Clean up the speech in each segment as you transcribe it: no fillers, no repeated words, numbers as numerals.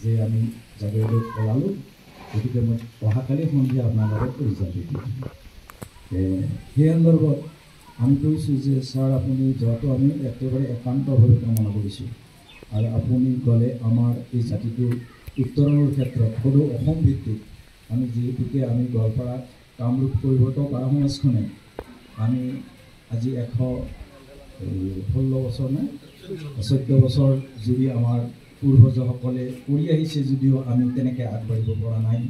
যে আমি জাগিৰোডত ওলালোঁ গতিকে মই অহাকালি সন্ধিয়া আপোনাৰ লগত ৰিজাল্ট দি দিম সেই সন্দৰ্ভত আমি কৈছোঁ যে ছাৰ আপুনি যোৱাটো আমি একেবাৰে একান্তভাৱে কামনা কৰিছোঁ আৰু আপুনি গ'লে আমাৰ এই জাতিটোৰ উত্তৰণৰ ক্ষেত্ৰত সদৌ অসম ভিত্তিক আমি যিহেতুকে আমি গোৱালপাৰা কামৰূপ পৰিৱৰ্তন পাৰা সমাজখনে আমি আজি 116 বছৰ নে 14 বছৰ জুৰি আমাৰ পূৰ্বজসকলে কৰি আহিছে যদিও আমি তেনেকৈ আগবাঢ়িব পৰা নাই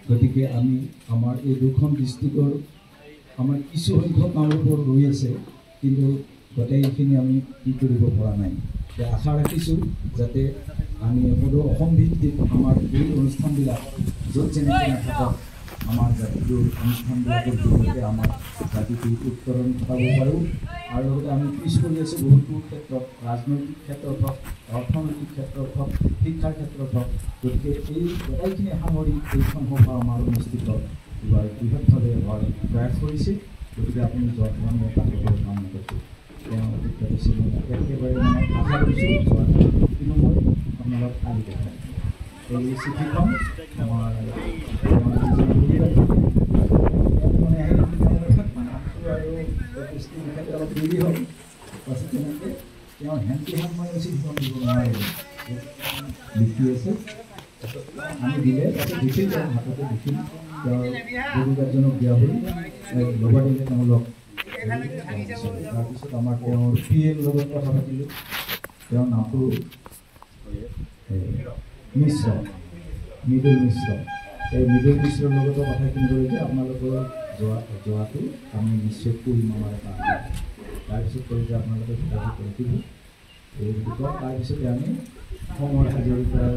গতিকে আমি আমাৰ এই দুখন ডিষ্ট্ৰিক্টৰ আমাৰ কিছু সংখ্যক কামৰূপৰ ৰৈ আছে কিন্তু গোটেইখিনি আমি কি কৰিব পৰা নাই আশা ৰাখিছোঁ যাতে আমি সদৌ অসম ভিত্তিক আমাৰ এই অনুষ্ঠানবিলাক য'ত যেনেকৈ নাথাকক আমাৰ জাতিটোৰ অনুষ্ঠানবিলাকৰ জৰিয়তে আমাৰ জাতিটোৰ উত্তৰণ ঘটাব পাৰোঁ আৰু লগতে আমি পিছ কৰি আছোঁ বহুতো ক্ষেত্ৰত ৰাজনৈতিক ক্ষেত্ৰত হওক অৰ্থনৈতিক ক্ষেত্ৰত হওক শিক্ষাৰ ক্ষেত্ৰত হওক গতিকে এই গোটেইখিনি সামৰি এইখন সভা আমাৰ অনুষ্ঠিত এইবাৰ বৃহৎভাৱে হোৱাৰ প্ৰয়াস কৰিছে গতিকে আপুনি যোৱাত আমি এটা কামনা কৰিছোঁ তেওঁ একেবাৰে মানে আশা কৰিছোঁ যোৱাত কিন্তু মই আপোনালোক কালি দেখাম এই চিঠিখন আমাৰ মানে আৰু অলপ দেৰি হ'ল পাছত তেনেকৈ তেওঁৰ হেণ্ডকেইখন মই চিঠিখন দিব নোৱাৰিলোঁ লিখি আছে আমি দিলে তাৰপিছত লিখিল তেওঁ হাততে লিখিল তেওঁৰ বহুকাৰজনক দিয়া হ'ল লগৰ দিলে তেওঁলোক তাৰপিছত আমাৰ তেওঁৰ PL লগত কথা পাতিলোঁ তেওঁৰ নামটো মিশ্ৰ মৃদুল মিশ্ৰ এই মৃদুল মিশ্ৰৰ লগতো কথাখিনি কৰিলে আপোনালোকৰ যোৱাটো আমি নিশ্চয় কৰিম আমাৰ এটা তাৰপিছত কৈ যে আপোনালোকে যোগাযোগ কৰি দিব এই তাৰপিছতে আমি সময় হাজৰিকাৰ